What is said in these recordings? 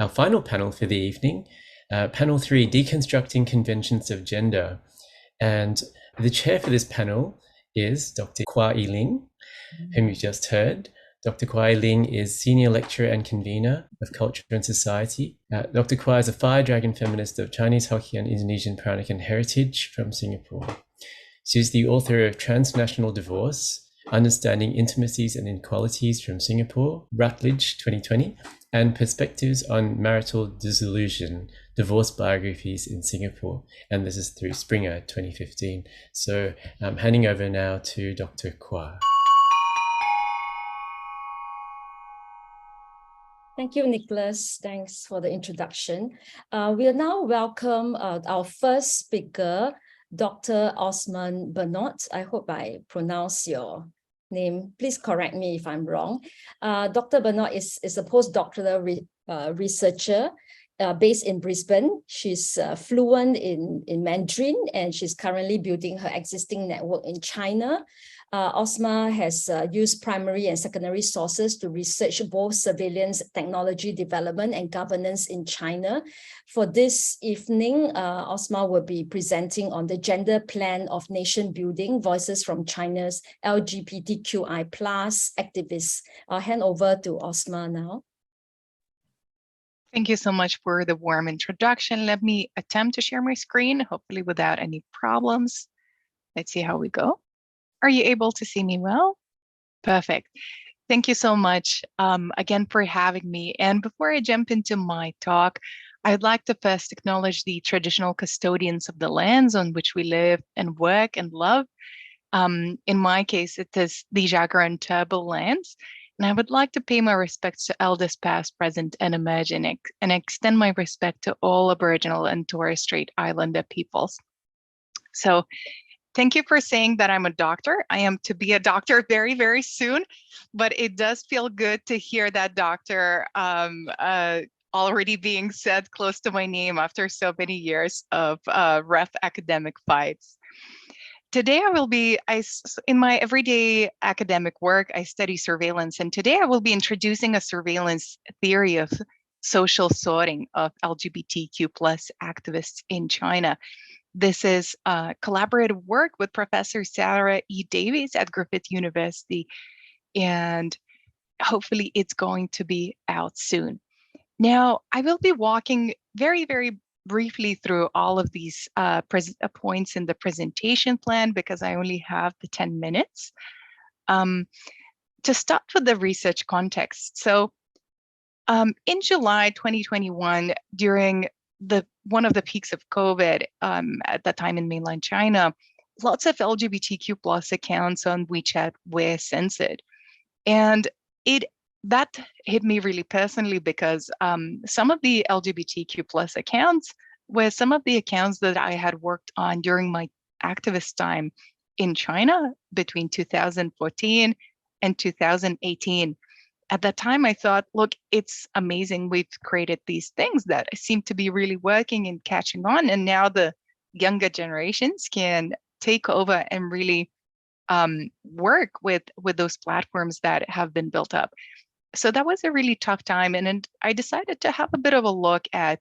our final panel for the evening, panel 3, Deconstructing Conventions of Gender. And the chair for this panel is Dr. Huei-Ling, whom you just heard. Dr. Huei-Ling is Senior Lecturer and Convener of Culture and Society. Dr. Quah is a fire dragon feminist of Chinese, Hokkien, Indonesian, Peranakan heritage from Singapore. She's the author of Transnational Divorce, Understanding Intimacies and Inequalities from Singapore, Routledge 2020, and Perspectives on Marital Dissolution, Divorce Biographies in Singapore. And this is through Springer 2015. So I'm handing over now to Dr. Quah. Thank you, Nicholas. Thanks for the introduction. We'll now welcome our first speaker, Dr. Ausma Bernot. I hope I pronounce your name. Please correct me if I'm wrong. Dr. Bernot is a postdoctoral researcher based in Brisbane. She's fluent in Mandarin, and she's currently building her existing network in China. Ausma has used primary and secondary sources to research both surveillance technology development and governance in China. For this evening, Ausma will be presenting on the gender plan of nation building, voices from China's LGBTQI+ activists. I'll hand over to Ausma now. Thank you so much for the warm introduction. Let me attempt to share my screen, hopefully without any problems. Let's see how we go. Are you able to see me well? Perfect. Thank you so much again for having me. And before I jump into my talk, I'd like to first acknowledge the traditional custodians of the lands on which we live and work and love. In my case, it is the Jagera and Turrbal lands. And I would like to pay my respects to elders past, present, and emerging, and extend my respect to all Aboriginal and Torres Strait Islander peoples. So thank you for saying that I'm a doctor. I am to be a doctor very, very soon, but it does feel good to hear that doctor already being said close to my name after so many years of rough academic fights. Today I will be, in my everyday academic work, I study surveillance, and today I will be introducing a surveillance theory of social sorting of LGBTQ+ activists in China. This is a collaborative work with Professor Sarah E. Davies at Griffith University, and hopefully it's going to be out soon. Now, I will be walking very, very briefly through all of these points in the presentation plan because I only have the 10 minutes. To start with the research context. So in July 2021, during one of the peaks of COVID at that time in mainland China, lots of LGBTQ+ accounts on WeChat were censored. And that hit me really personally because some of the LGBTQ+ accounts were some of the accounts that I had worked on during my activist time in China between 2014 and 2018. At that time, I thought, look, it's amazing. We've created these things that seem to be really working and catching on. And now the younger generations can take over and really work with those platforms that have been built up. So that was a really tough time. And I decided to have a bit of a look at,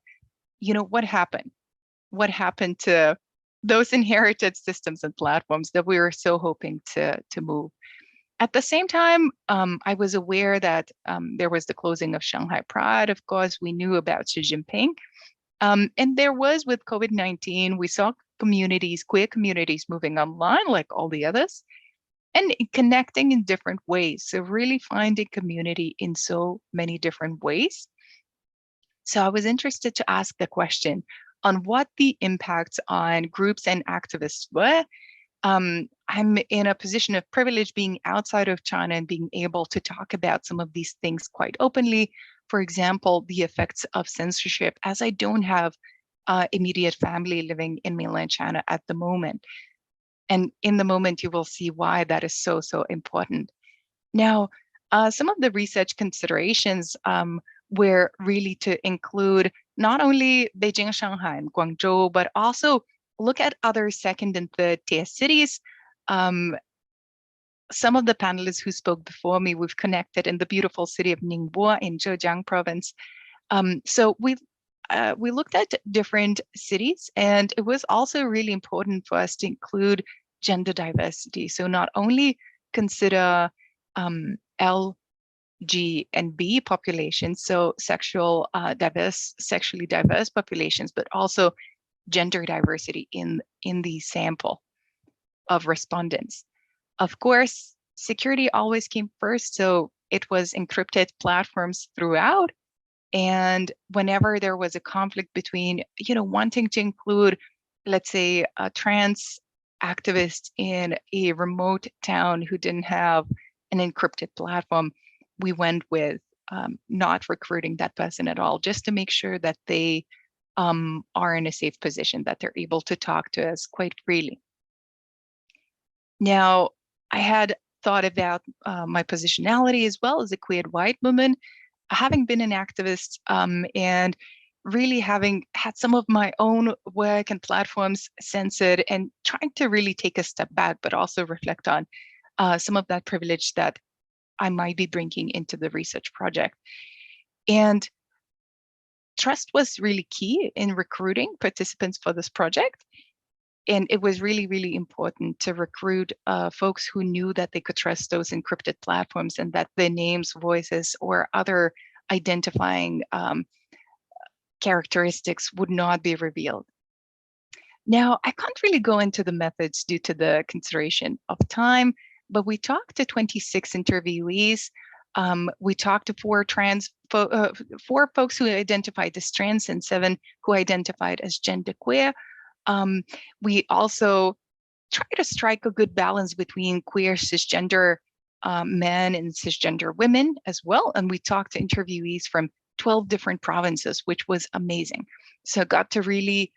what happened? What happened to those inherited systems and platforms that we were so hoping to move? At the same time, I was aware that there was the closing of Shanghai Pride. Of course, we knew about Xi Jinping. And there was, with COVID-19, we saw queer communities moving online like all the others, and connecting in different ways. So really finding community in so many different ways. So I was interested to ask the question on what the impacts on groups and activists were. I'm in a position of privilege being outside of China and being able to talk about some of these things quite openly. For example, the effects of censorship, as I don't have immediate family living in mainland China at the moment. And in the moment, you will see why that is so, so important. Now, some of the research considerations were really to include not only Beijing, Shanghai, and Guangzhou, but also look at other second and third tier cities. Some of the panelists who spoke before me, we've connected in the beautiful city of Ningbo in Zhejiang province. So we looked at different cities, and it was also really important for us to include gender diversity. So not only consider L, G, and B populations, so sexually diverse populations, but also gender diversity in the sample of respondents. Of course, security always came first, so it was encrypted platforms throughout. And whenever there was a conflict between, wanting to include, let's say, a trans activist in a remote town who didn't have an encrypted platform, we went with not recruiting that person at all, just to make sure that they are in a safe position, that they're able to talk to us quite freely. Now, I had thought about my positionality as well as a queer white woman, having been an activist and really having had some of my own work and platforms censored, and trying to really take a step back, but also reflect on some of that privilege that I might be bringing into the research project. And trust was really key in recruiting participants for this project. And it was really, really important to recruit folks who knew that they could trust those encrypted platforms, and that their names, voices, or other identifying characteristics would not be revealed. Now, I can't really go into the methods due to the consideration of time, but we talked to 26 interviewees. We talked to four folks who identified as trans, and 7 who identified as genderqueer. We also try to strike a good balance between queer cisgender men and cisgender women as well. And we talked to interviewees from 12 different provinces, which was amazing. So I got to really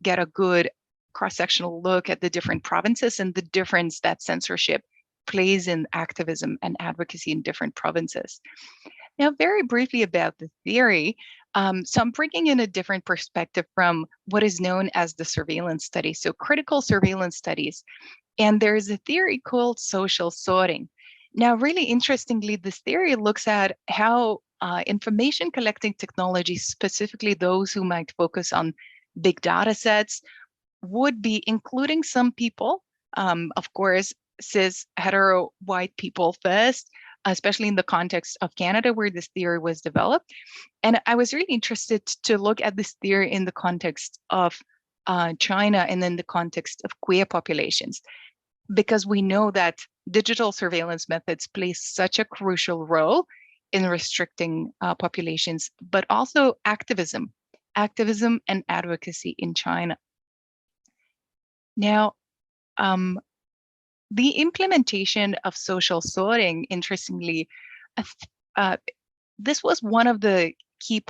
get a good cross-sectional look at the different provinces and the difference that censorship plays in activism and advocacy in different provinces. Now, very briefly about the theory. So I'm bringing in a different perspective from what is known as the surveillance study, so critical surveillance studies. And there's a theory called social sorting. Now, really interestingly, this theory looks at how information collecting technologies, specifically those who might focus on big data sets, would be including some people, of course, cis, hetero, white people first, especially in the context of Canada, where this theory was developed. And I was really interested to look at this theory in the context of China, and then the context of queer populations, because we know that digital surveillance methods play such a crucial role in restricting populations, but also activism and advocacy in China. Now, the implementation of social sorting, interestingly, this was one of the key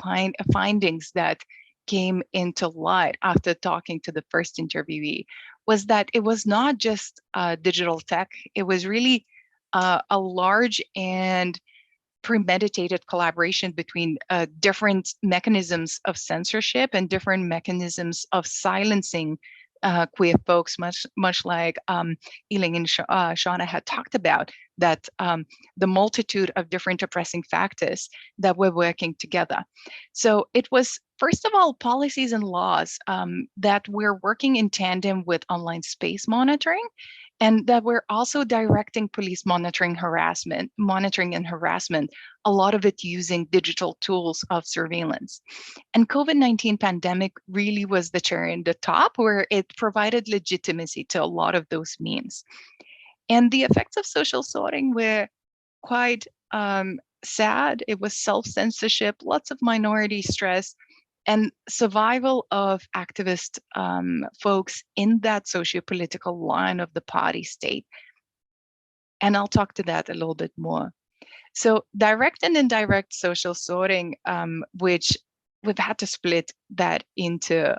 findings that came into light after talking to the first interviewee, was that it was not just digital tech. It was really a large and premeditated collaboration between different mechanisms of censorship and different mechanisms of silencing queer folks, much like Yahia and Shauna had talked about, that the multitude of different oppressing factors that were working together. So it was, first of all, policies and laws that were working in tandem with online space monitoring, and that we're also directing police monitoring and harassment, a lot of it using digital tools of surveillance. And COVID-19 pandemic really was the cherry on the top, where it provided legitimacy to a lot of those means. And the effects of social sorting were quite sad. It was self-censorship, lots of minority stress, and survival of activist folks in that socio-political line of the party state. And I'll talk to that a little bit more. So direct and indirect social sorting, which we've had to split that into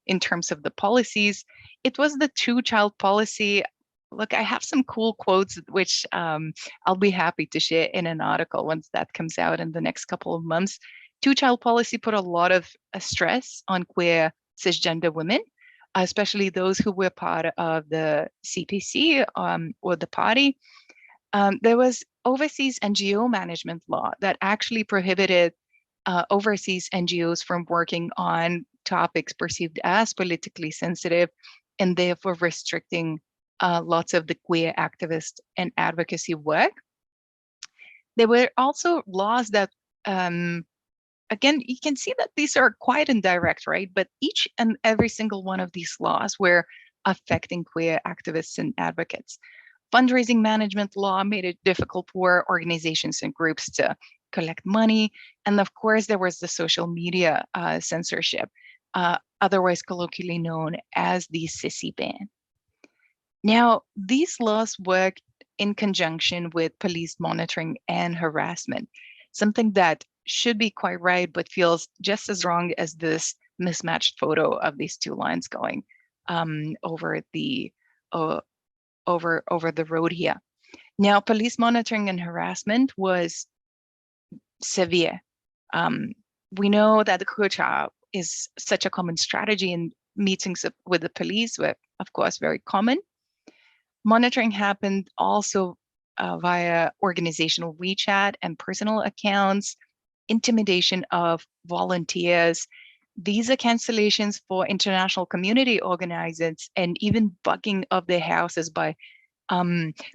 in terms of the policies. It was the two-child policy. Look, I have some cool quotes, which I'll be happy to share in an article once that comes out in the next couple of months. Two-child policy put a lot of stress on queer cisgender women, especially those who were part of the CPC or the party. There was overseas NGO management law that actually prohibited overseas NGOs from working on topics perceived as politically sensitive, and therefore restricting lots of the queer activist and advocacy work. There were also laws that, again, you can see that these are quite indirect, right? But each and every single one of these laws were affecting queer activists and advocates. Fundraising management law made it difficult for organizations and groups to collect money. And of course, there was the social media censorship, otherwise colloquially known as the sissy ban. Now, these laws work in conjunction with police monitoring and harassment, something that should be quite right, but feels just as wrong as this mismatched photo of these two lines going over the road here. Now, police monitoring and harassment was severe. We know that the kucha is such a common strategy in meetings with the police, were of course very common. Monitoring happened also via organizational WeChat and personal accounts, intimidation of volunteers, visa cancellations for international community organizers, and even bugging of their houses by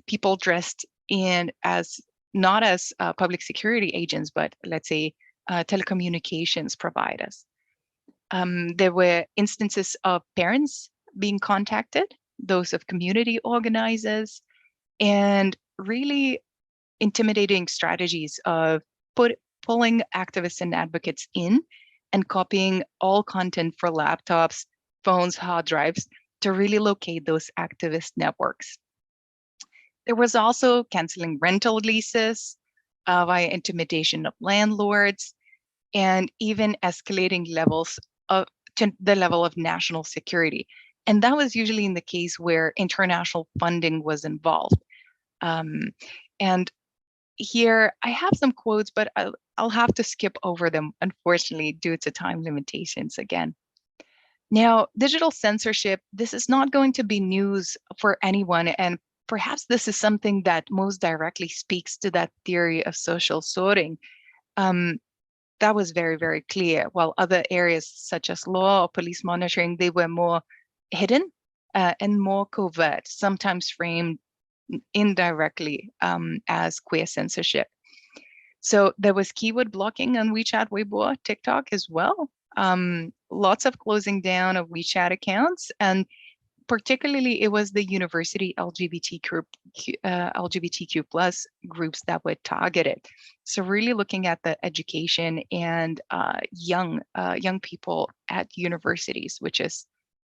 people dressed in as not as public security agents, but let's say telecommunications providers. There were instances of parents being contacted, those of community organizers, and really intimidating strategies of pulling activists and advocates in and copying all content for laptops, phones, hard drives to really locate those activist networks. There was also canceling rental leases via intimidation of landlords, and even escalating levels to the level of national security. And that was usually in the case where international funding was involved. And here I have some quotes, but I'll have to skip over them, unfortunately, due to time limitations again. Now, digital censorship, this is not going to be news for anyone, and perhaps this is something that most directly speaks to that theory of social sorting. That was very, very clear, while other areas such as law or police monitoring, they were more hidden and more covert, sometimes framed indirectly as queer censorship. So there was keyword blocking on WeChat, Weibo, TikTok as well. Lots of closing down of WeChat accounts, and particularly it was the university LGBTQ plus groups that were targeted. So really looking at the education and young people at universities, which is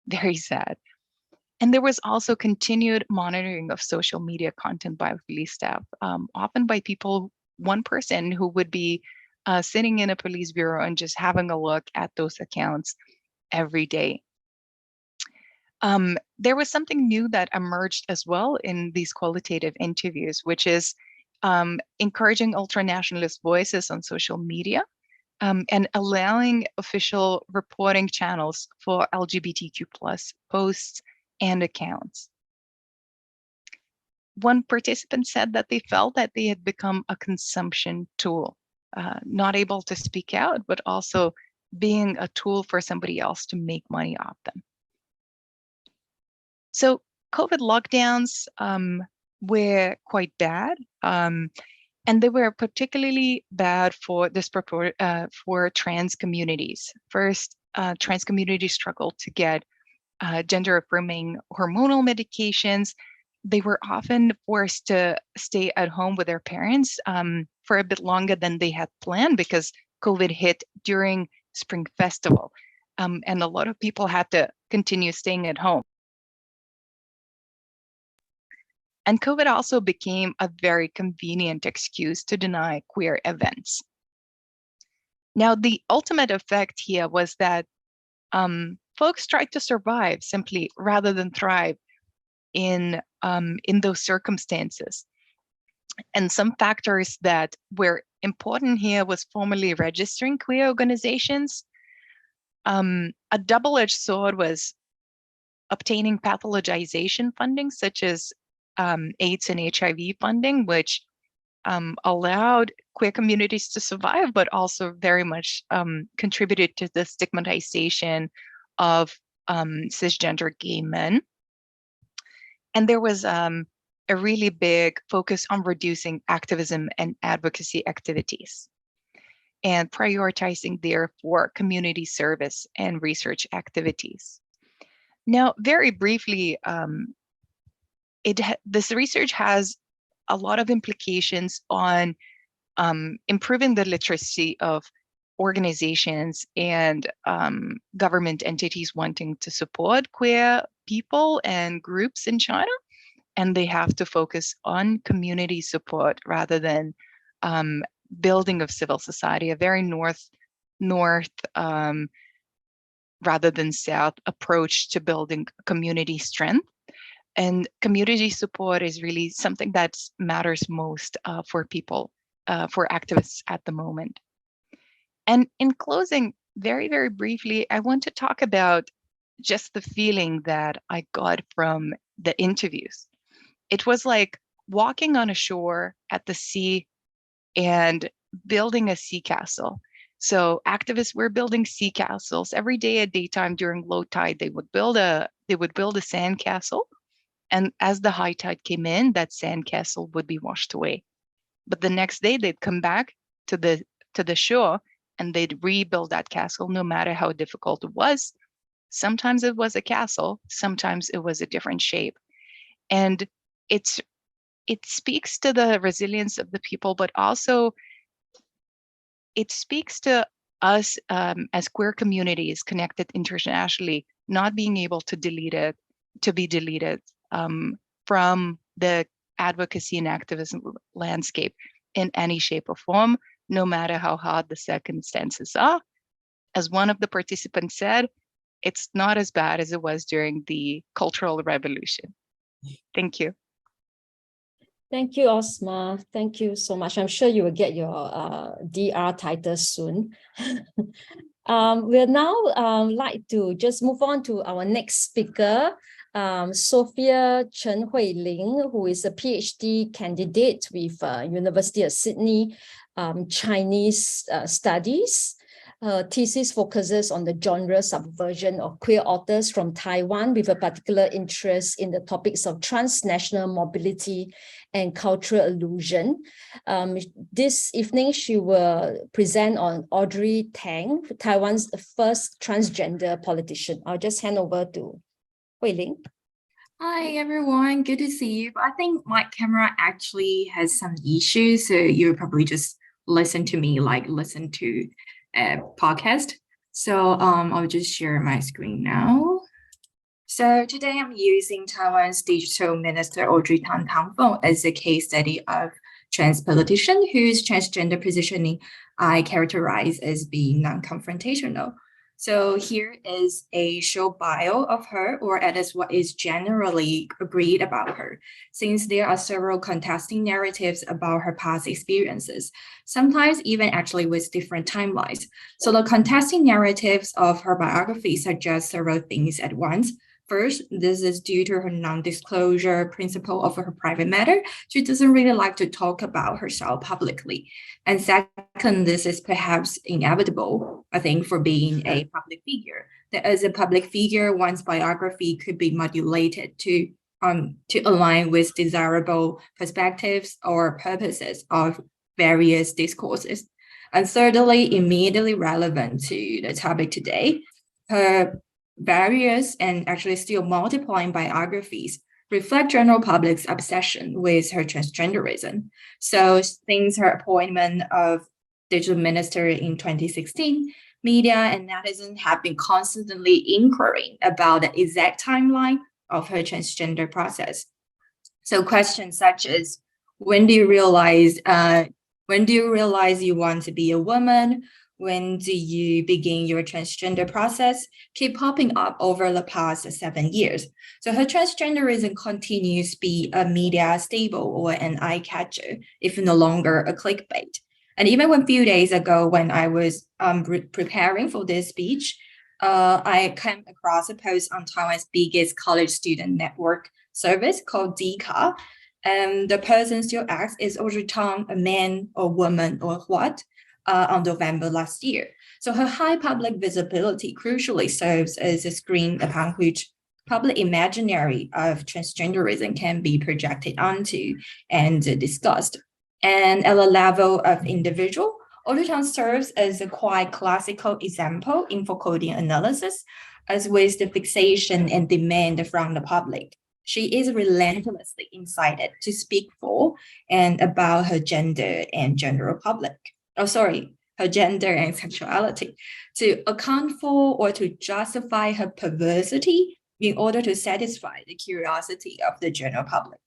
very sad. And there was also continued monitoring of social media content by police staff, often by people, one person who would be sitting in a police bureau and just having a look at those accounts every day. There was something new that emerged as well in these qualitative interviews, which is encouraging ultranationalist voices on social media and allowing official reporting channels for LGBTQ plus posts and accounts. One participant said that they felt that they had become a consumption tool, not able to speak out, but also being a tool for somebody else to make money off them. So COVID lockdowns were quite bad, and they were particularly bad for trans communities. First, trans communities struggled to get gender-affirming hormonal medications. They were often forced to stay at home with their parents for a bit longer than they had planned because COVID hit during Spring Festival, and a lot of people had to continue staying at home. And COVID also became a very convenient excuse to deny queer events. Now, the ultimate effect here was that folks tried to survive simply rather than thrive in those circumstances. And some factors that were important here was formally registering queer organizations. A double-edged sword was obtaining pathologization funding, such as AIDS and HIV funding, which allowed queer communities to survive, but also very much contributed to the stigmatization of cisgender gay men. And there was a really big focus on reducing activism and advocacy activities and prioritizing therefore community service and research activities. Now, very briefly, this research has a lot of implications on improving the literacy of organizations and government entities wanting to support queer people and groups in China. And they have to focus on community support rather than building of civil society, a very north rather than south approach to building community strength. And community support is really something that matters most for people, for activists at the moment. And in closing, very, very briefly, I want to talk about just the feeling that I got from the interviews. It was like walking on a shore at the sea and building a sea castle. So activists were building sea castles every day at daytime during low tide. They would build a sand castle. And as the high tide came in, that sand castle would be washed away. But the next day they'd come back to the shore and they'd rebuild that castle, no matter how difficult it was. Sometimes it was a castle, sometimes it was a different shape. And it speaks to the resilience of the people, but also it speaks to us as queer communities connected internationally, not being able to be deleted from the advocacy and activism landscape in any shape or form, no matter how hard the circumstances are. As one of the participants said, it's not as bad as it was during the Cultural Revolution. Thank you. Thank you, Ausma. Thank you so much. I'm sure you will get your DR title soon. We'll now like to just move on to our next speaker, Sophia Chen Huei-Ling, who is a PhD candidate with University of Sydney Chinese Studies. Her thesis focuses on the genre subversion of queer authors from Taiwan, with a particular interest in the topics of transnational mobility and cultural illusion. This evening, she will present on Audrey Tang, Taiwan's first transgender politician. I'll just hand over to Huei-Ling. Hi everyone, good to see you. I think my camera actually has some issues, so you'll probably just listen to me like listen to a podcast. So I'll just share my screen now. So today I'm using Taiwan's Digital Minister Audrey Tang as a case study of trans politician whose transgender positioning I characterize as being non-confrontational. So here is a short bio of her, or at least what is generally agreed about her, since there are several contesting narratives about her past experiences, sometimes even actually with different timelines. So the contesting narratives of her biography suggest several things at once. First, this is due to her non-disclosure principle of her private matter. She doesn't really like to talk about herself publicly. And second, this is perhaps inevitable, I think, for being a public figure. That as a public figure, one's biography could be modulated to align with desirable perspectives or purposes of various discourses. And thirdly, immediately relevant to the topic today, her various and actually still multiplying biographies reflect general public's obsession with her transgenderism. So since her appointment of digital minister in 2016, media and netizens have been constantly inquiring about the exact timeline of her transgender process. So questions such as, when do you realize you want to be a woman? When do you begin your transgender process? Keep popping up over the past 7 years. So her transgenderism continues to be a media staple or an eye catcher, if no longer a clickbait. And even a few days ago, when I was preparing for this speech, I came across a post on Taiwan's biggest college student network service called DIQA. And the person still asks, is Audrey Tang a man or woman or what? On November last year. So her high public visibility crucially serves as a screen upon which public imaginary of transgenderism can be projected onto and discussed. And at the level of individual, Audrey Tang serves as a quite classical example in coding analysis, as with the fixation and demand from the public. She is relentlessly excited to speak for and about her gender and general public. Her gender and sexuality, to account for or to justify her perversity in order to satisfy the curiosity of the general public.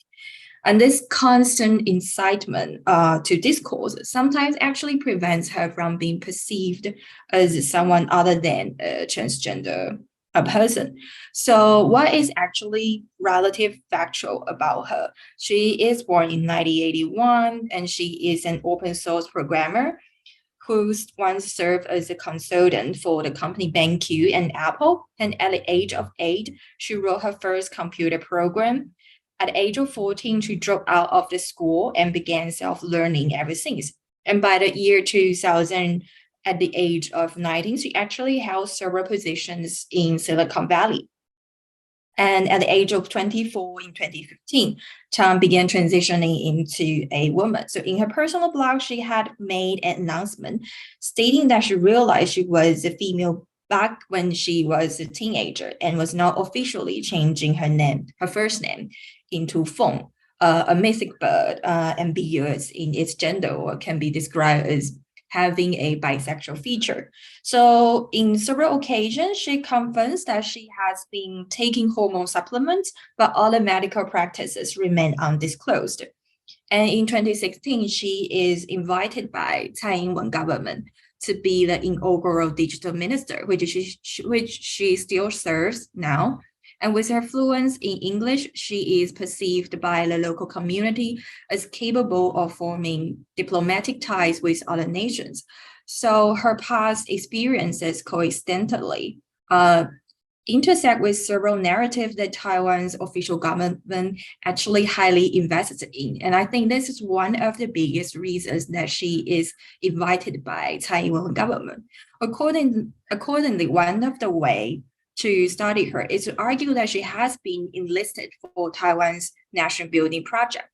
And this constant incitement to discourse sometimes actually prevents her from being perceived as someone other than a transgender person. So what is actually relative factual about her? She is born in 1981 and she is an open source programmer who once served as a consultant for the company BenQ and Apple. And at the age of 8, she wrote her first computer program. At the age of 14, she dropped out of the school and began self-learning ever since. And by the year 2000, at the age of 19, she actually held several positions in Silicon Valley. And at the age of 24 in 2015, Chen began transitioning into a woman. So in her personal blog, she had made an announcement stating that she realized she was a female back when she was a teenager and was now officially changing her first name into Feng, a mythic bird, ambiguous in its gender, or can be described as having a bisexual feature. So in several occasions, she confessed that she has been taking hormone supplements, but all the medical practices remain undisclosed. And in 2016, she is invited by Taiwan government to be the inaugural digital minister, which she still serves now. And with her fluence in English, she is perceived by the local community as capable of forming diplomatic ties with other nations. So her past experiences coincidentally intersect with several narratives that Taiwan's official government actually highly invested in. And I think this is one of the biggest reasons that she is invited by Taiwan government. Accordingly, one of the ways to study her is to argue that she has been enlisted for Taiwan's national building project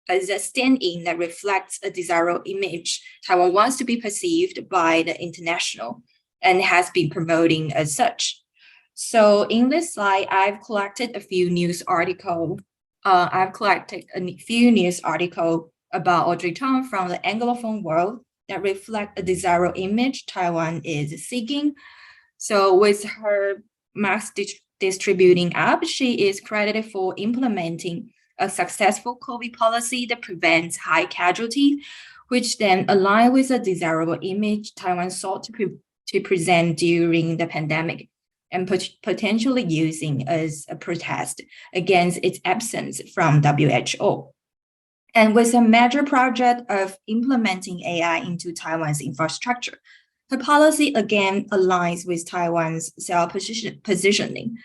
as a stand-in that reflects a desirable image Taiwan wants to be perceived by the international and has been promoting as such. So in this slide, I've collected a few news articles. About Audrey Tang from the Anglophone world that reflect a desirable image Taiwan is seeking. So with her mass distributing app, she is credited for implementing a successful COVID policy that prevents high casualty, which then align with a desirable image Taiwan sought to present during the pandemic, and potentially using as a protest against its absence from WHO. And with a major project of implementing AI into Taiwan's infrastructure, the policy again aligns with Taiwan's self-positioning,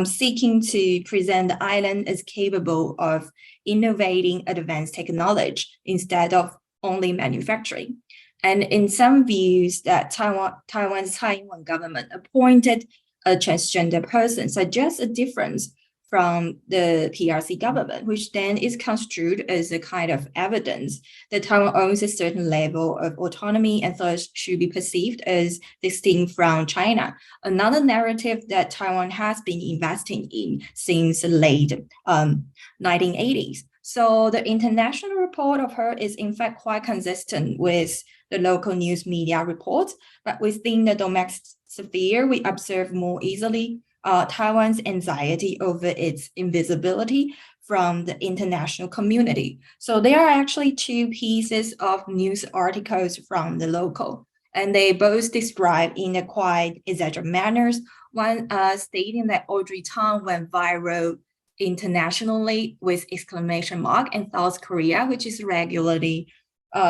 seeking to present the island as capable of innovating advanced technology instead of only manufacturing. And in some views that Taiwan's government appointed a transgender person suggests a difference from the PRC government, which then is construed as a kind of evidence that Taiwan owns a certain level of autonomy and thus should be perceived as distinct from China. Another narrative that Taiwan has been investing in since the late 1980s. So the international report of her is in fact quite consistent with the local news media reports, but within the domestic sphere, we observe more easily Taiwan's anxiety over its invisibility from the international community. So there are actually two pieces of news articles from the local, and they both describe in a quite exaggerated manners. One stating that Audrey Tang went viral internationally with exclamation mark in South Korea, which is regularly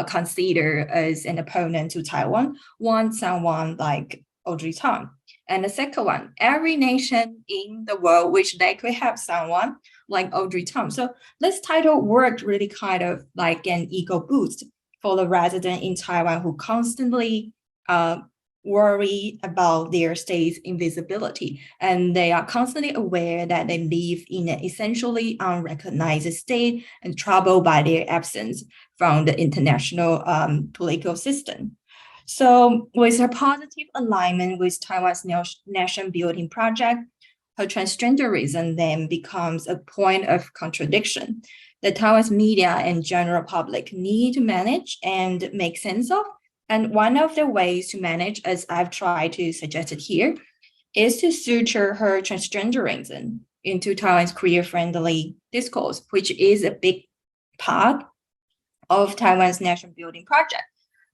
considered as an opponent to Taiwan, wants someone like Audrey Tang. And the second one, every nation in the world wish they could have someone like Audrey Tang. So this title worked really kind of like an ego boost for the resident in Taiwan who constantly worry about their state's invisibility. And they are constantly aware that they live in an essentially unrecognized state and troubled by their absence from the international political system. So with her positive alignment with Taiwan's nation building project, her transgenderism then becomes a point of contradiction that Taiwan's media and general public need to manage and make sense of. And one of the ways to manage, as I've tried to suggest it here, is to suture her transgenderism into Taiwan's queer-friendly discourse, which is a big part of Taiwan's nation building project.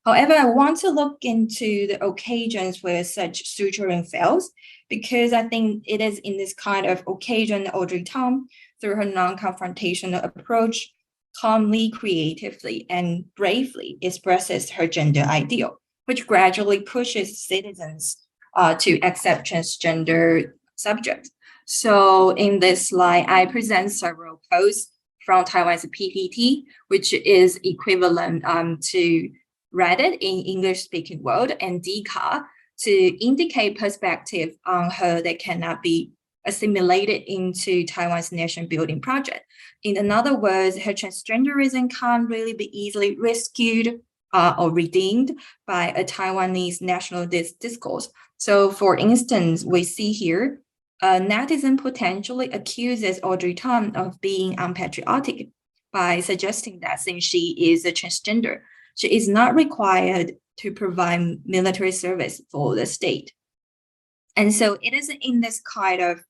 However, I want to look into the occasions where such suturing fails, because I think it is in this kind of occasion Audrey Tang, through her non-confrontational approach, calmly, creatively, and bravely expresses her gender ideal, which gradually pushes citizens to accept transgender subjects. So in this slide, I present several posts from Taiwan's PPT, which is equivalent to Reddit in English-speaking world, and Dcard to indicate perspective on her that cannot be assimilated into Taiwan's nation-building project. In other words, her transgenderism can't really be easily rescued or redeemed by a Taiwanese national discourse. So, for instance, we see here, a netizen potentially accuses Audrey Tang of being unpatriotic by suggesting that since she is a transgender, she is not required to provide military service for the state. And so it is in this kind of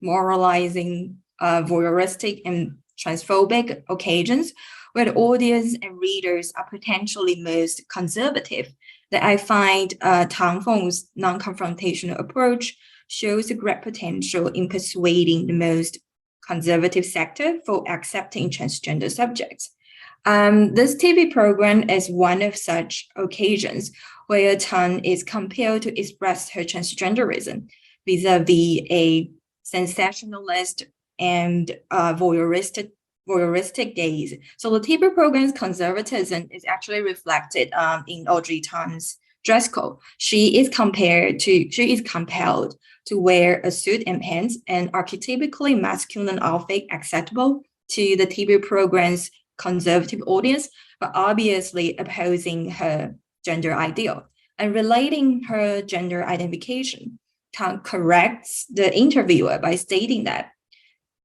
moralizing, voyeuristic, and transphobic occasions where the audience and readers are potentially most conservative that I find Tang Feng's non-confrontational approach shows a great potential in persuading the most conservative sector for accepting transgender subjects. This TV program is one of such occasions where Tang is compelled to express her transgenderism vis-a-vis a sensationalist and voyeuristic gaze. So the TV program's conservatism is actually reflected in Audrey Tang's dress code. She is compelled to wear a suit and pants, an archetypically masculine outfit acceptable to the TV program's conservative audience, but obviously opposing her gender ideal. And relating her gender identification, Tang corrects the interviewer by stating that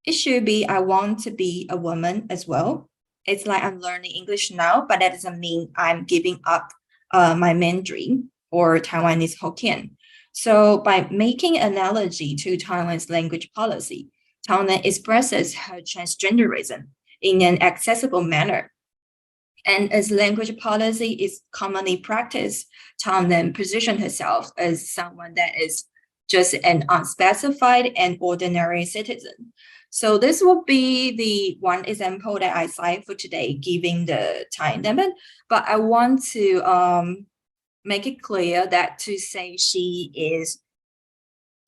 it should be, I want to be a woman as well. It's like I'm learning English now, but that doesn't mean I'm giving up my Mandarin or Taiwanese Hokkien. So by making analogy to Taiwan's language policy, Tang then expresses her transgenderism in an accessible manner. And as language policy is commonly practiced, Tang then positioned herself as someone that is just an unspecified and ordinary citizen. So this will be the one example that I cite for today, given the time limit. But I want to make it clear that to say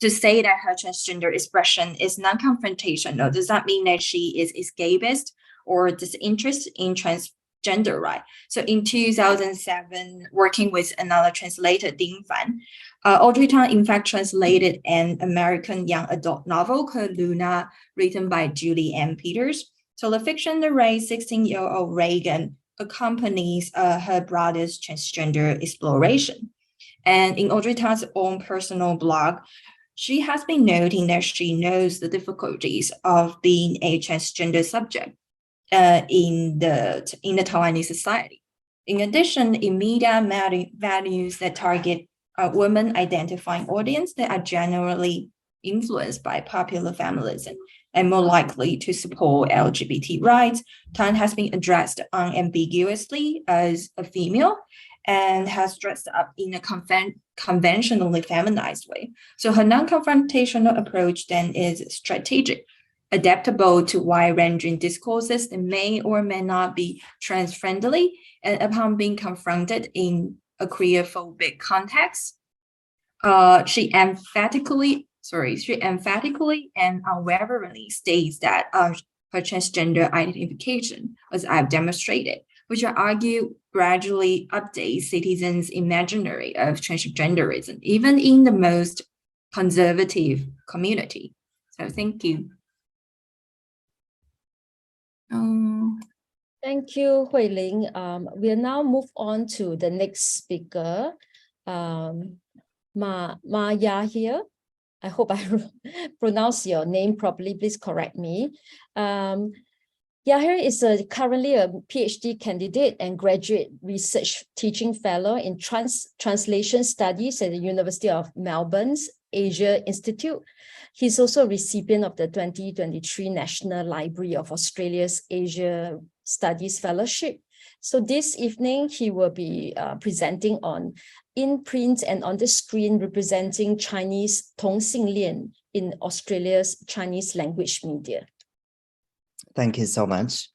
that her transgender expression is non-confrontational does not mean that she is escapist or disinterested in transgender right. So in 2007, working with another translator, Ding Fan, Audrey Tang in fact translated an American young adult novel called Luna, written by Julie Ann Peters. So the fiction narrates 16-year-old Reagan accompanies her brother's transgender exploration. And in Audrey Tang's own personal blog, she has been noting that she knows the difficulties of being a transgender subject in the Taiwanese society. In addition, in media values that target women identifying audience that are generally influenced by popular feminism and more likely to support LGBT rights, Tang has been addressed unambiguously as a female and has dressed up in a conventionally feminized way. So her non-confrontational approach then is strategic, adaptable to wide-ranging discourses that may or may not be trans-friendly, and upon being confronted in a queer-phobic context, she emphatically and unwaveringly states that her transgender identification, as I've demonstrated, which I argue gradually updates citizens' imaginary of transgenderism, even in the most conservative community. So thank you. Thank you, Huei-Ling. We'll now move on to the next speaker, Yahia. I hope I pronounce your name properly. Please correct me. Yahia is currently a PhD candidate and graduate research teaching fellow in translation studies at the University of Melbourne's Asia Institute. He's also a recipient of the 2023 National Library of Australia's Asia Studies Fellowship. So this evening, he will be presenting on in print and on the screen representing Chinese 同性恋 in Australia's Chinese language media. Thank you so much.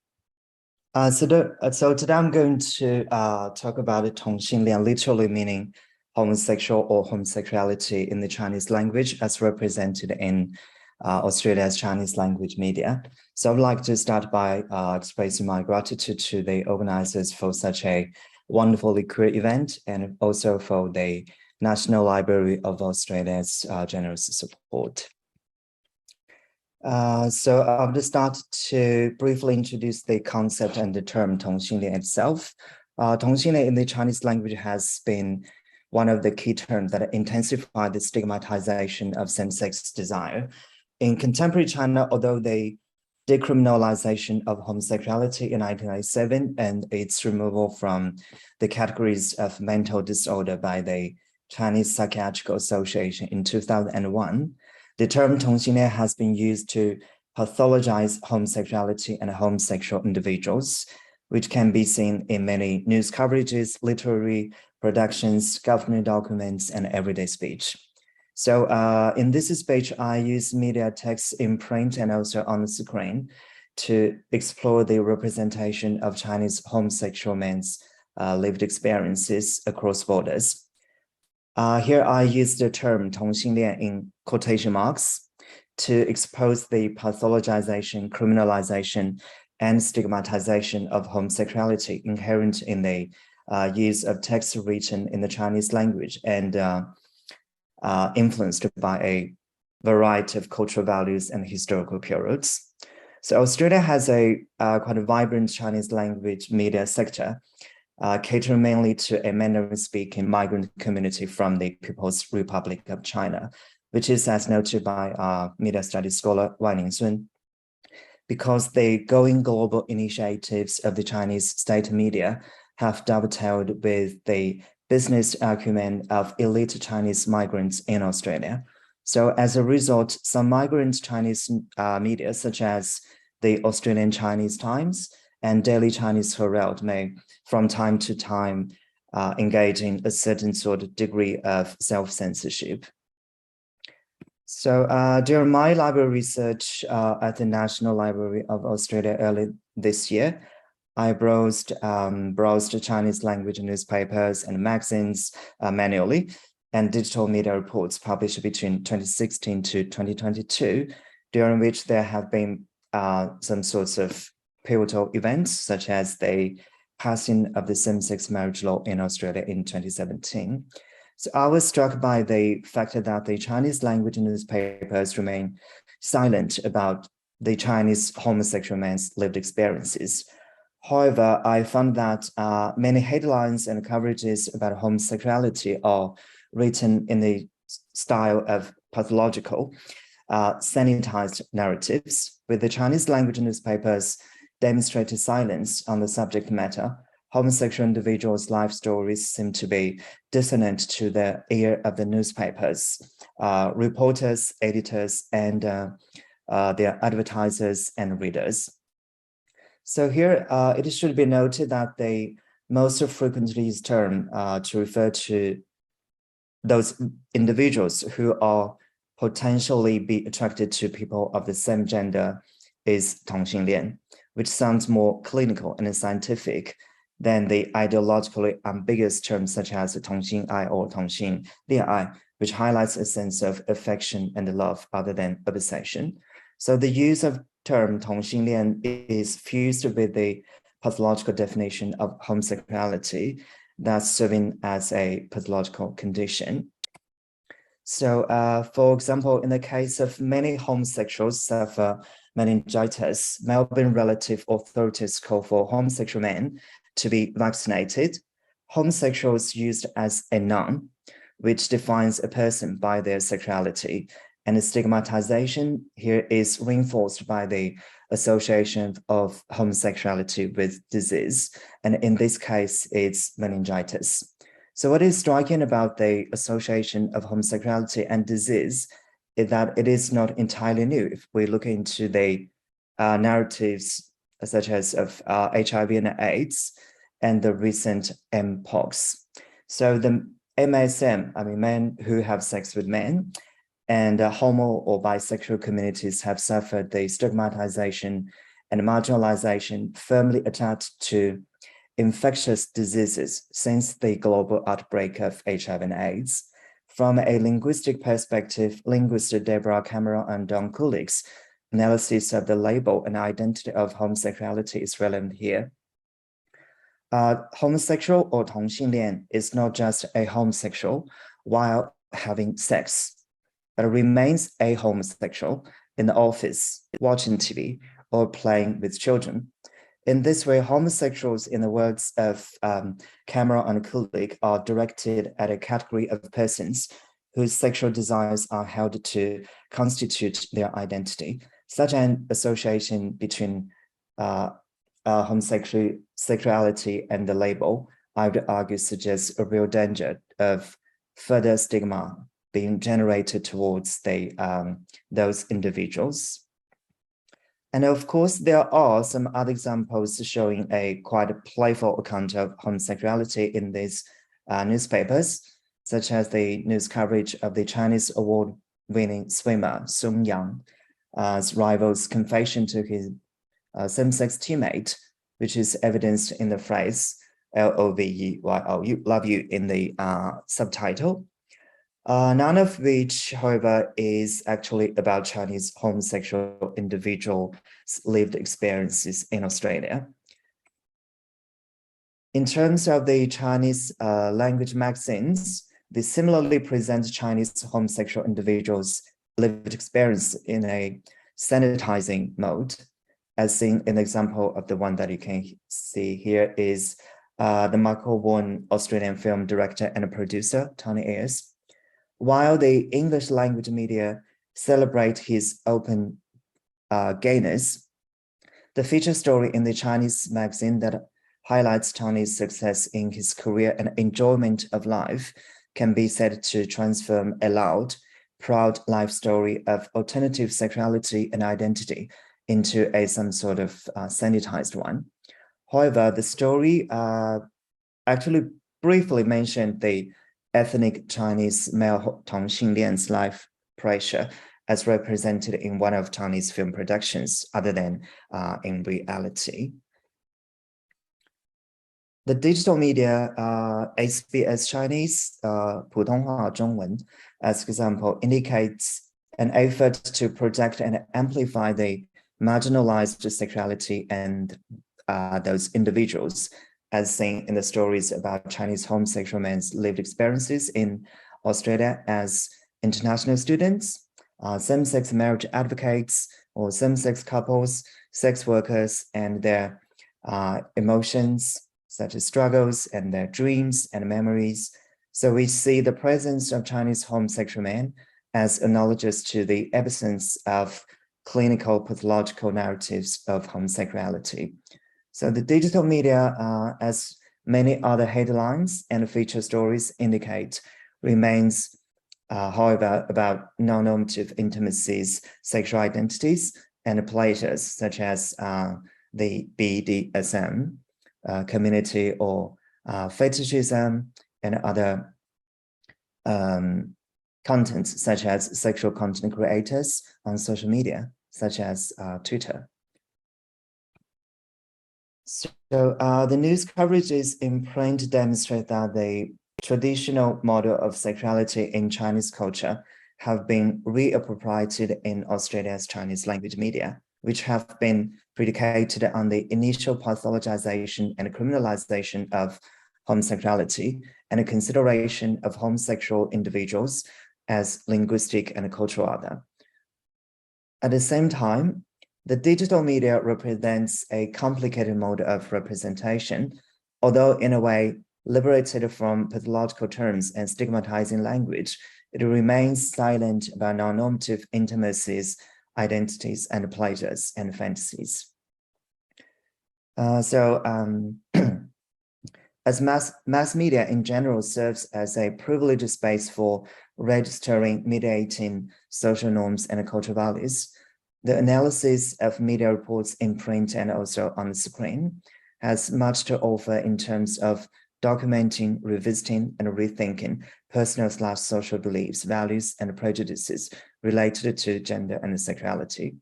So today I'm going to talk about 同性恋, literally meaning homosexual or homosexuality in the Chinese language as represented in Australia's Chinese language media. So I'd like to start by expressing my gratitude to the organizers for such a wonderfully queer event and also for the National Library of Australia's generous support. So I'll just start to briefly introduce the concept and the term 同性恋 itself. 同性恋 in the Chinese language has been one of the key terms that intensify the stigmatization of same-sex desire. In contemporary China, although the decriminalization of homosexuality in 1997 and its removal from the categories of mental disorder by the Chinese Psychiatric Association in 2001, the term 同性恋 has been used to pathologize homosexuality and homosexual individuals, which can be seen in many news coverages, literary productions, government documents, and everyday speech. So in this speech, I use media text in print and also on the screen to explore the representation of Chinese homosexual men's lived experiences across borders. Here I use the term 同性恋 in quotation marks to expose the pathologization, criminalization, and stigmatization of homosexuality inherent in the use of text written in the Chinese language and influenced by a variety of cultural values and historical periods. So Australia has a quite a vibrant Chinese language media sector, catering mainly to a Mandarin-speaking migrant community from the People's Republic of China, which is as noted by media studies scholar Huei-Ling. Because the going global initiatives of the Chinese state media have dovetailed with the business acumen of elite Chinese migrants in Australia. So as a result, some migrant Chinese media, such as the Australian Chinese Times and Daily Chinese Herald, may from time to time engage in a certain sort of degree of self-censorship. So during my library research at the National Library of Australia early this year, I browsed Chinese language newspapers and magazines manually and digital media reports published between 2016 to 2022, during which there have been some sorts of pivotal events, such as the passing of the same-sex marriage law in Australia in 2017. So I was struck by the fact that the Chinese language newspapers remain silent about the Chinese homosexual men's lived experiences. However, I found that many headlines and coverages about homosexuality are written in the style of pathological, sanitized narratives, with the Chinese language newspapers demonstrated silence on the subject matter. Homosexual individuals' life stories seem to be dissonant to the ear of the newspapers, reporters, editors, and their advertisers and readers. So here, it should be noted that they most frequently use term to refer to those individuals who are potentially be attracted to people of the same gender is 同性恋, which sounds more clinical and scientific than the ideologically ambiguous terms such as 同性爱 or 同性恋爱, which highlights a sense of affection and love other than obsession. So the use of term 同性恋 is fused with the pathological definition of homosexuality that's serving as a pathological condition. So, for example, in the case of many homosexuals suffer meningitis, Melbourne relative authorities call for homosexual men to be vaccinated. Homosexuals used as a noun, which defines a person by their sexuality, and the stigmatization here is reinforced by the association of homosexuality with disease, and in this case, it's meningitis. So what is striking about the association of homosexuality and disease is that it is not entirely new. If we look into the narratives such as of HIV and AIDS and the recent Mpox. So the MSM, I mean, men who have sex with men, and homo or bisexual communities have suffered the stigmatization and marginalization firmly attached to infectious diseases since the global outbreak of HIV and AIDS. From a linguistic perspective, linguist Deborah Cameron and Don Kulik's analysis of the label and identity of homosexuality is relevant here. Homosexual or 同性恋 is not just a homosexual while having sex, but remains a homosexual in the office, watching TV, or playing with children. In this way, homosexuals, in the words of Cameron and Kulik, are directed at a category of persons whose sexual desires are held to constitute their identity. Such an association between homosexuality and the label, I would argue, suggests a real danger of further stigma being generated towards those individuals. And of course, there are some other examples showing a quite playful account of homosexuality in these newspapers, such as the news coverage of the Chinese award-winning swimmer Song Yang's rival's confession to his same-sex teammate, which is evidenced in the phrase "LOVEYOU," love you, in the subtitle. None of which, however, is actually about Chinese homosexual individuals' lived experiences in Australia. In terms of the Chinese language magazines, they similarly present Chinese homosexual individuals' lived experience in a sanitizing mode, as seen in the example of the one that you can see here is the Michael-born Australian film director and producer, Tony Ayers. While the English language media celebrate his open gayness, the feature story in the Chinese magazine that highlights Tony's success in his career and enjoyment of life can be said to transform a loud, proud life story of alternative sexuality and identity into some sort of sanitized one. However, the story actually briefly mentioned the ethnic Chinese male 同性恋's life pressure as represented in one of Tony's film productions, other than in reality. The digital media, SBS Chinese, 普通话中文, as example, indicates an effort to project and amplify the marginalized sexuality and those individuals, as seen in the stories about Chinese homosexual men's lived experiences in Australia as international students, same-sex marriage advocates, or same-sex couples, sex workers, and their emotions, such as struggles and their dreams and memories. So we see the presence of Chinese homosexual men as analogous to the absence of clinical pathological narratives of homosexuality. So the digital media, as many other headlines and feature stories indicate, remains, however, about non-normative intimacies, sexual identities, and pleasures, such as the BDSM community or fetishism and other contents, such as sexual content creators on social media, such as Twitter. So the news coverages in print demonstrate that the traditional model of sexuality in Chinese culture have been reappropriated in Australia's Chinese language media. which have been predicated on the initial pathologization and criminalization of homosexuality and a consideration of homosexual individuals as linguistic and cultural other. At the same time, the digital media represents a complicated mode of representation, although in a way liberated from pathological terms and stigmatizing language, it remains silent about non-normative intimacies, identities, and pleasures and fantasies. As mass media in general serves as a privileged space for registering, mediating social norms and cultural values, the analysis of media reports in print and also on the screen has much to offer in terms of documenting, revisiting, and rethinking personal/social beliefs, values, and prejudices related to gender and sexuality.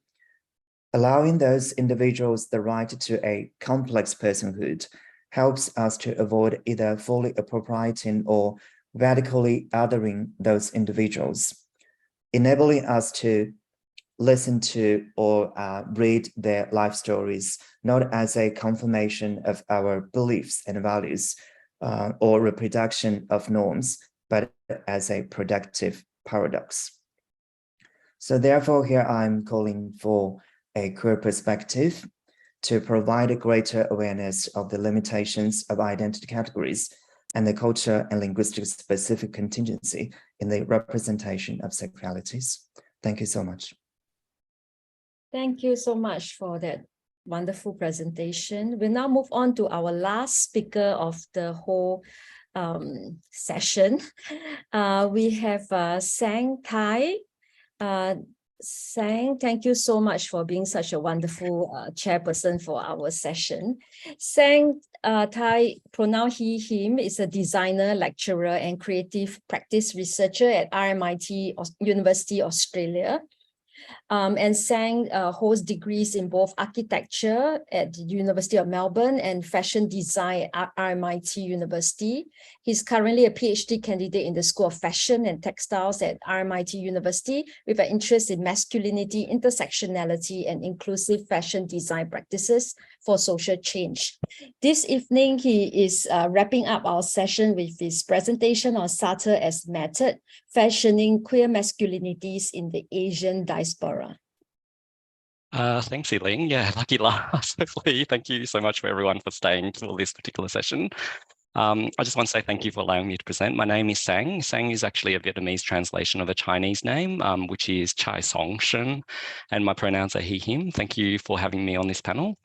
Allowing those individuals the right to a complex personhood helps us to avoid either fully appropriating or radically othering those individuals, enabling us to listen to or read their life stories, not as a confirmation of our beliefs and values or reproduction of norms, but as a productive paradox. So therefore, here I'm calling for a queer perspective to provide a greater awareness of the limitations of identity categories and the culture and linguistic specific contingency in the representation of sexualities. Thank you so much. Thank you so much for that wonderful presentation. We'll now move on to our last speaker of the whole session. We have Sang Tai. Sang, thank you so much for being such a wonderful chairperson for our session. Sang Tai, pronounced he, him, is a designer, lecturer, and creative practice researcher at RMIT University, Australia. And Sang holds degrees in both architecture at the University of Melbourne and fashion design at RMIT University. He's currently a PhD candidate in the School of Fashion and Textiles at RMIT University with an interest in masculinity, intersectionality, and inclusive fashion design practices for social change. This evening, he is wrapping up our session with his presentation on Sartre as method, fashioning queer masculinities in the Asian diaspora. Thanks, Huei-Ling. Yeah, lucky last, hopefully. Thank you so much for everyone for staying for this particular session. I just want to say thank you for allowing me to present. My name is Sang. Sang is actually a Vietnamese translation of a Chinese name, which is Chai Song Shen, and my pronouns are he, him. Thank you for having me on this panel.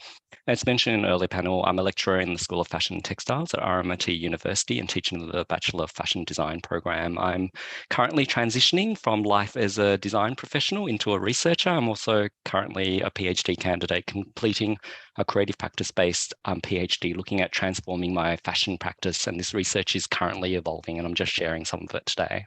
As mentioned in an earlier panel, I'm a lecturer in the School of Fashion and Textiles at RMIT University and teaching the Bachelor of Fashion Design program. I'm currently transitioning from life as a design professional into a researcher. I'm also currently a PhD candidate completing a creative practice-based PhD looking at transforming my fashion practice, and this research is currently evolving, and I'm just sharing some of it today.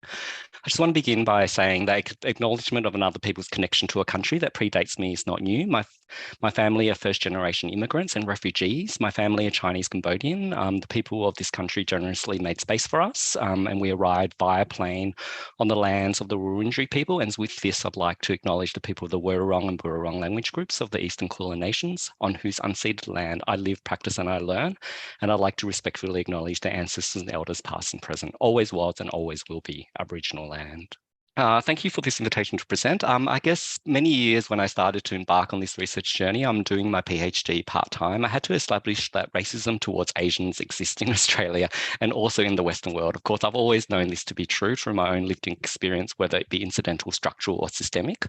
I just want to begin by saying that acknowledgement of another people's connection to a country that predates me is not new. My family are first-generation immigrants and refugees. My family are Chinese Cambodian. The people of this country generously made space for us, and we arrived via plane on the lands of the Wurundjeri people. And with this, I'd like to acknowledge the people of the Wurrung and Burrung language groups of the Eastern Kulin Nations, on whose unceded land I live, practice, and I learn. And I'd like to respectfully acknowledge their ancestors and elders, past and present, always was and always will be Aboriginal land. Thank you for this invitation to present. I guess many years when I started to embark on this research journey, I'm doing my PhD part-time. I had to establish that racism towards Asians exists in Australia and also in the Western world. Of course, I've always known this to be true through my own lived experience, whether it be incidental, structural, or systemic,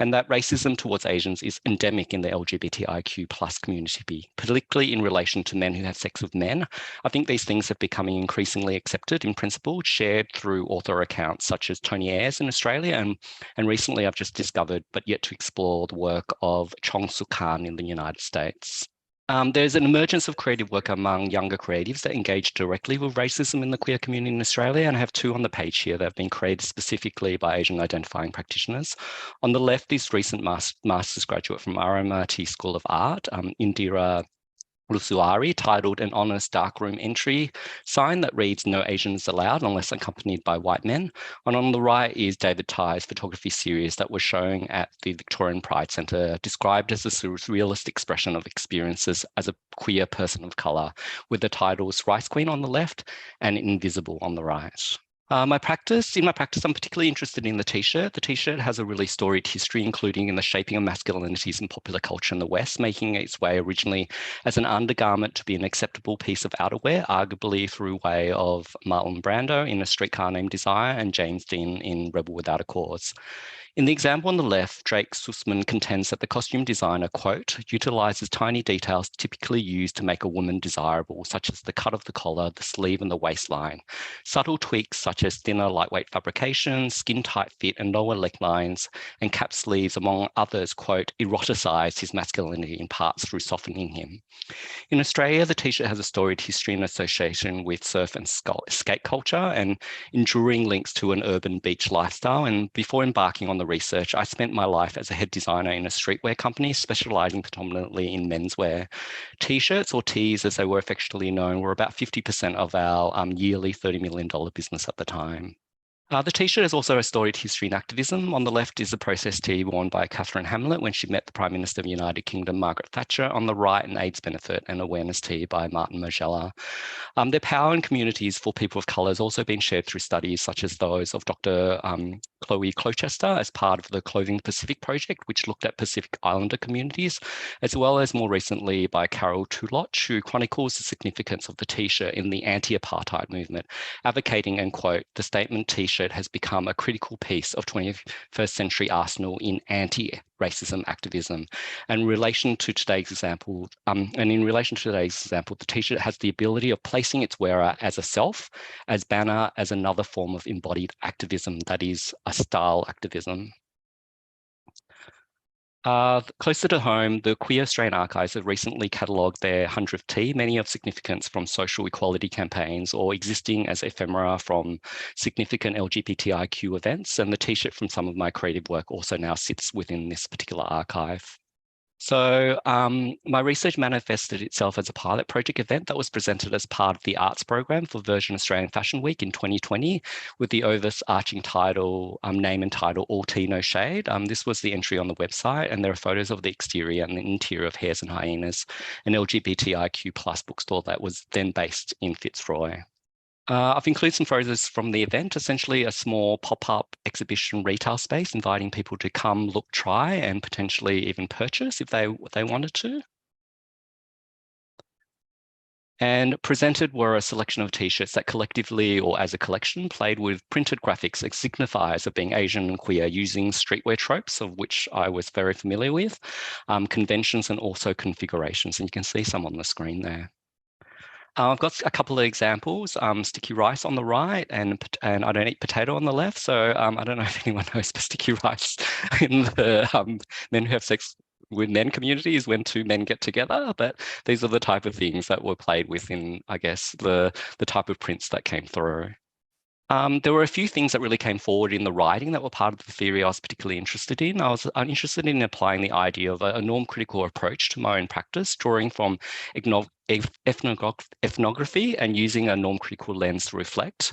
and that racism towards Asians is endemic in the LGBTIQ+ community, particularly in relation to men who have sex with men. I think these things are becoming increasingly accepted in principle, shared through author accounts such as Tony Ayres in Australia, and recently I've just discovered, but yet to explore, the work of Chong Soo Khan in the United States. There's an emergence of creative work among younger creatives that engage directly with racism in the queer community in Australia, and I have two on the page here that have been created specifically by Asian identifying practitioners. On the left, this recent master's graduate from RMIT School of Art, Indira Lusuari, titled An Honest Darkroom Entry sign that reads "No Asians Allowed Unless Accompanied by White Men." And on the right is David Ty's photography series that was showing at the Victorian Pride Centre, described as a surrealist expression of experiences as a queer person of colour, with the titles Rice Queen on the left and Invisible on the right. In my practice, I'm particularly interested in the T-shirt. The T-shirt has a really storied history, including in the shaping of masculinities in popular culture in the West, making its way originally as an undergarment to be an acceptable piece of outerwear, arguably through way of Marlon Brando in A Streetcar Named Desire and James Dean in Rebel Without a Cause. In the example on the left, Drake Sussman contends that the costume designer, quote, utilizes tiny details typically used to make a woman desirable, such as the cut of the collar, the sleeve, and the waistline. Subtle tweaks such as thinner, lightweight fabrication, skin-tight fit, and lower leg lines, and cap sleeves, among others, quote, eroticize his masculinity in parts through softening him. In Australia, the T-shirt has a storied history and association with surf and skate culture and enduring links to an urban beach lifestyle. And before embarking on the research, I spent my life as a head designer in a streetwear company, specializing predominantly in menswear. T-shirts, or tees as they were affectionately known, were about 50% of our yearly $30 million business at the time. The T-shirt is also a storied history in activism. On the left is the protest tee worn by Catherine Hamlet when she met the Prime Minister of the United Kingdom, Margaret Thatcher. On the right, an AIDS benefit and awareness tee by Martin Margiela. Their power in communities for people of colour has also been shared through studies such as those of Dr. Chloe Clochester as part of the Clothing the Pacific project, which looked at Pacific Islander communities, as well as more recently by Carol Tuloch, who chronicles the significance of the T-shirt in the anti-apartheid movement, advocating, and quote, the statement T-shirt has become a critical piece of 21st century arsenal in anti-racism activism. And in relation to today's example, the T-shirt has the ability of placing its wearer as a self, as banner, as another form of embodied activism, that is a style activism. Closer to home, the Queer Australian Archives have recently catalogued their 100th tee, many of significance from social equality campaigns or existing as ephemera from significant LGBTIQ events, and the T-shirt from some of my creative work also now sits within this particular archive. So my research manifested itself as a pilot project event that was presented as part of the arts program for Virgin Australian Fashion Week in 2020 with the overarching title, name and title, All Tea, No Shade. This was the entry on the website, and there are photos of the exterior and the interior of Hares and Hyenas, an LGBTIQ plus bookstore that was then based in Fitzroy. I've included some photos from the event, essentially a small pop-up exhibition retail space, inviting people to come, look, try, and potentially even purchase if they wanted to. And presented were a selection of T-shirts that collectively or as a collection played with printed graphics as signifiers of being Asian and queer, using streetwear tropes, of which I was very familiar with, conventions and also configurations. And you can see some on the screen there. I've got a couple of examples, sticky rice on the right and I don't eat potato on the left. So I don't know if anyone knows sticky rice in the men who have sex with men community is when two men get together, but these are the type of things that were played with in, I guess, the type of prints that came through. There were a few things that really came forward in the writing that were part of the theory I was particularly interested in. I was interested in applying the idea of a norm-critical approach to my own practice, drawing from ethnography and using a norm-critical lens to reflect.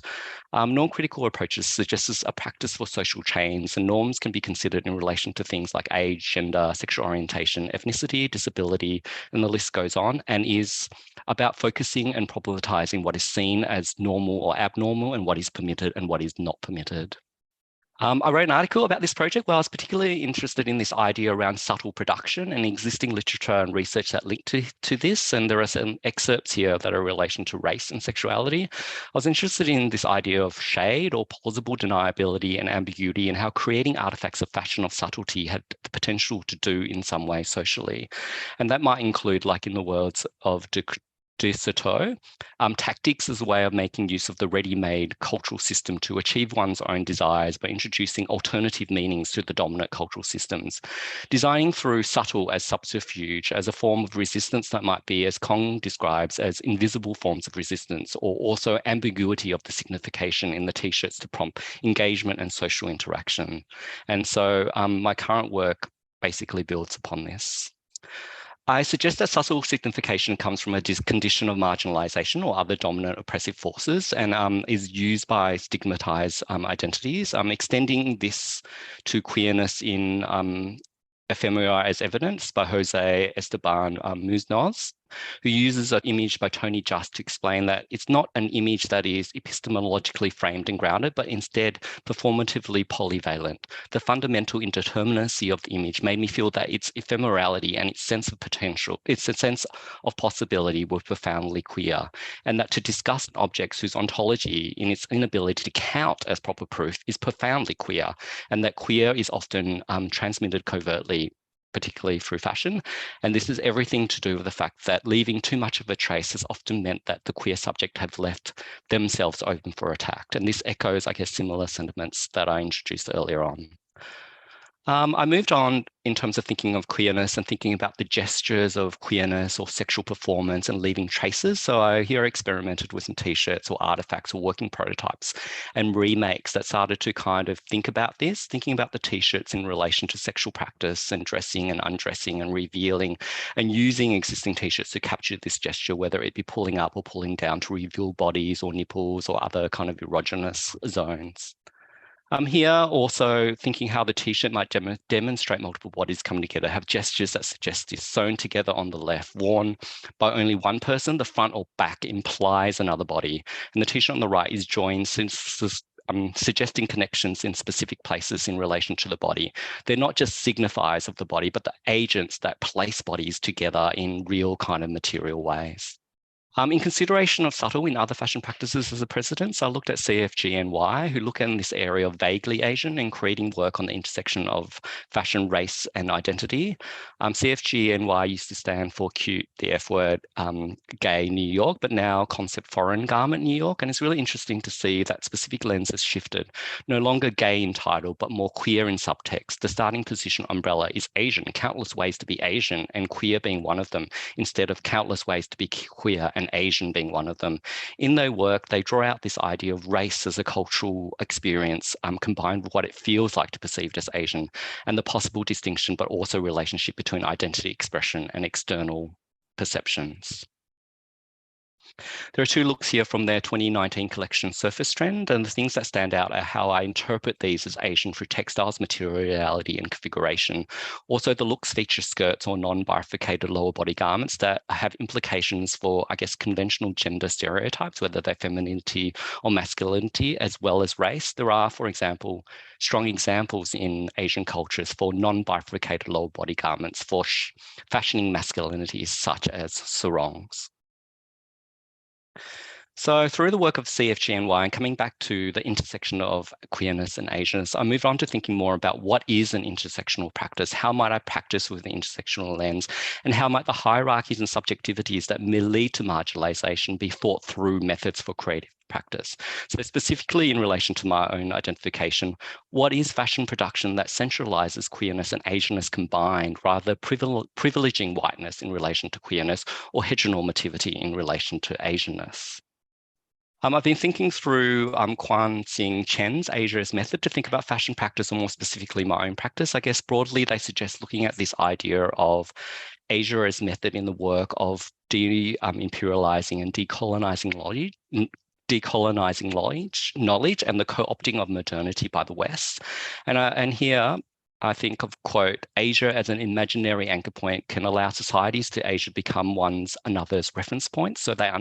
Norm-critical approaches suggest a practice for social change, and norms can be considered in relation to things like age, gender, sexual orientation, ethnicity, disability, and the list goes on, and is about focusing and problematizing what is seen as normal or abnormal and what is permitted and what is not permitted. I wrote an article about this project where I was particularly interested in this idea around subtle production and existing literature and research that link to this. And there are some excerpts here that are in relation to race and sexuality. I was interested in this idea of shade or plausible deniability and ambiguity, and how creating artifacts of fashion of subtlety had the potential to do in some way socially. And that might include, like in the words of de Soto, tactics as a way of making use of the ready-made cultural system to achieve one's own desires by introducing alternative meanings to the dominant cultural systems. Designing through subtle as subterfuge, as a form of resistance that might be, as Kong describes, as invisible forms of resistance, or also ambiguity of the signification in the T-shirts to prompt engagement and social interaction. And so my current work basically builds upon this. I suggest that subtle signification comes from a condition of marginalization or other dominant oppressive forces and is used by stigmatized identities, extending this to queerness in Ephemera as Evidence by Jose Esteban Munoz, who uses an image by Tony Just to explain that it's not an image that is epistemologically framed and grounded, but instead performatively polyvalent. The fundamental indeterminacy of the image made me feel that its ephemerality and its sense of potential, its sense of possibility were profoundly queer, and that to discuss objects whose ontology in its inability to count as proper proof is profoundly queer, and that queer is often transmitted covertly, particularly through fashion. And this is everything to do with the fact that leaving too much of a trace has often meant that the queer subject have left themselves open for attack. And this echoes, I guess, similar sentiments that I introduced earlier on. I moved on in terms of thinking of queerness and thinking about the gestures of queerness or sexual performance and leaving traces. So I here experimented with some t-shirts or artifacts or working prototypes and remakes that started to kind of think about this, thinking about the t-shirts in relation to sexual practice and dressing and undressing and revealing and using existing t-shirts to capture this gesture, whether it be pulling up or pulling down to reveal bodies or nipples or other kind of erogenous zones. Here also thinking how the t-shirt might demonstrate multiple bodies coming together, have gestures that suggest this sewn together on the left, worn by only one person, the front or back implies another body. And the t-shirt on the right is joined suggesting connections in specific places in relation to the body. They're not just signifiers of the body, but the agents that place bodies together in real kind of material ways. In consideration of subtle in other fashion practices as a precedent, I looked at CFGNY, who look in this area of vaguely Asian and creating work on the intersection of fashion, race, and identity. CFGNY used to stand for cute, the F word, gay New York, but now concept foreign garment New York. And it's really interesting to see that specific lens has shifted, no longer gay in title, but more queer in subtext. The starting position umbrella is Asian, countless ways to be Asian, and queer being one of them, instead of countless ways to be queer and Asian being one of them. In their work, they draw out this idea of race as a cultural experience combined with what it feels like to be perceived as Asian and the possible distinction, but also relationship between identity expression and external perceptions. There are two looks here from their 2019 collection Surface Trend, and the things that stand out are how I interpret these as Asian through textiles, materiality, and configuration. Also, the looks feature skirts or non-bifurcated lower body garments that have implications for, I guess, conventional gender stereotypes, whether they're femininity or masculinity, as well as race. There are, for example, strong examples in Asian cultures for non-bifurcated lower body garments for fashioning masculinities, such as sarongs. So through the work of CFGNY and coming back to the intersection of queerness and Asianness, I moved on to thinking more about what is an intersectional practice, how might I practice with the intersectional lens, and how might the hierarchies and subjectivities that may lead to marginalization be thought through methods for creative practice. So specifically in relation to my own identification, what is fashion production that centralizes queerness and Asianness combined, rather privileging whiteness in relation to queerness or heteronormativity in relation to Asianness? I've been thinking through Chen's Asia as method to think about fashion practice, or more specifically my own practice. I guess broadly they suggest looking at this idea of Asia as method in the work of de-imperializing and decolonizing knowledge and the co-opting of modernity by the West. And here I think of, quote, Asia as an imaginary anchor point can allow societies to Asia become another's reference point, so that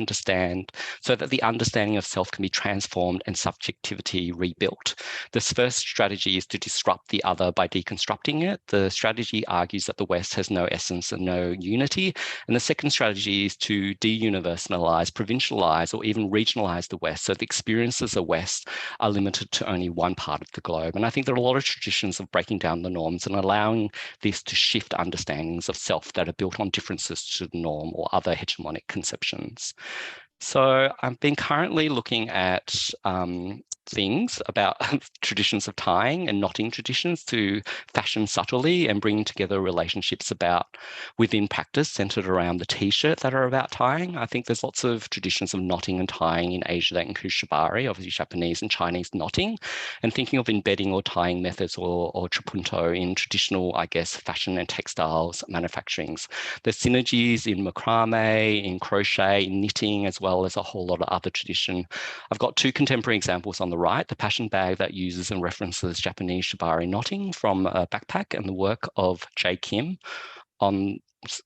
the understanding of self can be transformed and subjectivity rebuilt. This first strategy is to disrupt the other by deconstructing it. The strategy argues that the West has no essence and no unity. And the second strategy is to de-universalize, provincialize, or even regionalize the West, so the experiences of the West are limited to only one part of the globe. And I think there are a lot of traditions of breaking down the norms and allowing this to shift understandings of self that are built on differences to the norm or other hegemonic conceptions. So I've been currently looking at things about traditions of tying and knotting traditions to fashion subtly and bringing together relationships within practice centered around the t-shirt that are about tying. I think there's lots of traditions of knotting and tying in Asia that include shibari, obviously Japanese and Chinese knotting, and thinking of embedding or tying methods or trapunto in traditional, I guess, fashion and textiles manufacturings. There's synergies in macrame, in crochet, in knitting, as well as a whole lot of other tradition. I've got two contemporary examples on the right, the passion bag that uses and references Japanese shibari knotting from a backpack, and the work of Jae Kim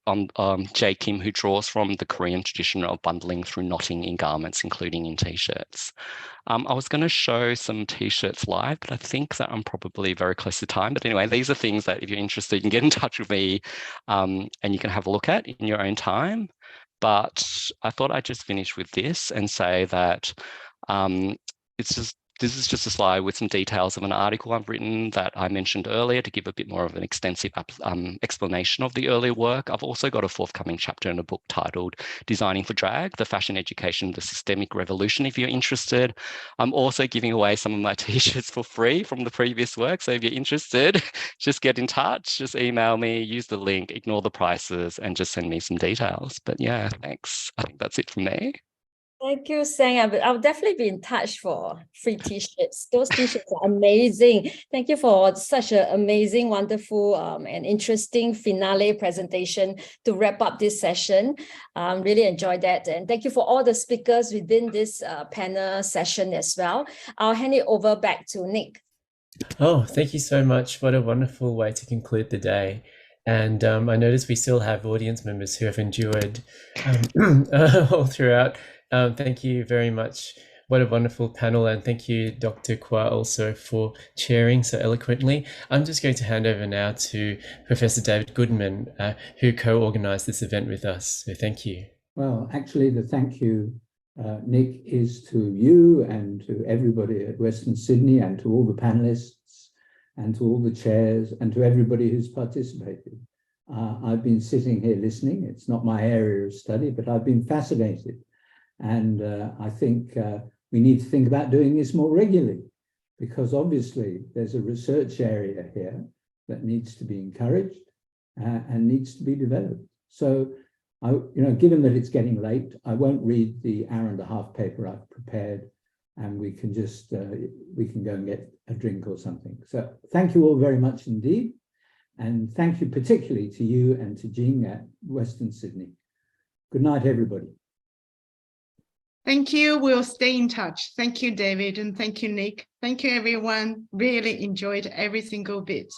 Jae Kim, who draws from the Korean tradition of bundling through knotting in garments, including in t-shirts. I was going to show some t-shirts live, but I think that I'm probably very close to time. But anyway, these are things that if you're interested, you can get in touch with me and you can have a look at in your own time. But I thought I'd just finish with this and say that this is just a slide with some details of an article I've written that I mentioned earlier to give a bit more of an extensive explanation of the earlier work. I've also got a forthcoming chapter in a book titled Designing for Drag, the Fashion Education, the Systemic Revolution, if you're interested. I'm also giving away some of my t-shirts for free from the previous work. So if you're interested, just get in touch, just email me, use the link, ignore the prices, and just send me some details. But yeah, thanks. I think that's it from me. Thank you, Sang. I'll definitely be in touch for free t-shirts. Those t-shirts are amazing. Thank you for such an amazing, wonderful, and interesting finale presentation to wrap up this session. Really enjoyed that. And thank you for all the speakers within this panel session as well. I'll hand it over back to Nick. Oh, thank you so much. What a wonderful way to conclude the day. And I notice we still have audience members who have endured all throughout. Thank you very much. What a wonderful panel. And thank you, Dr. Quah, also for chairing so eloquently. I'm just going to hand over now to Professor David Goodman, who co-organized this event with us. So thank you. Well, actually, the thank you, Nick, is to you and to everybody at Western Sydney and to all the panelists and to all the chairs and to everybody who's participated. I've been sitting here listening. It's not my area of study, but I've been fascinated. And I think we need to think about doing this more regularly, because obviously there's a research area here that needs to be encouraged and needs to be developed. So, given that it's getting late, I won't read the hour-and-a-half paper I've prepared, and we can just we can go and get a drink or something. So thank you all very much indeed, and thank you particularly to you and to Jing at Western Sydney. Good night, everybody. Thank you. We'll stay in touch. Thank you, David, and thank you, Nick. Thank you, everyone. Really enjoyed every single bit.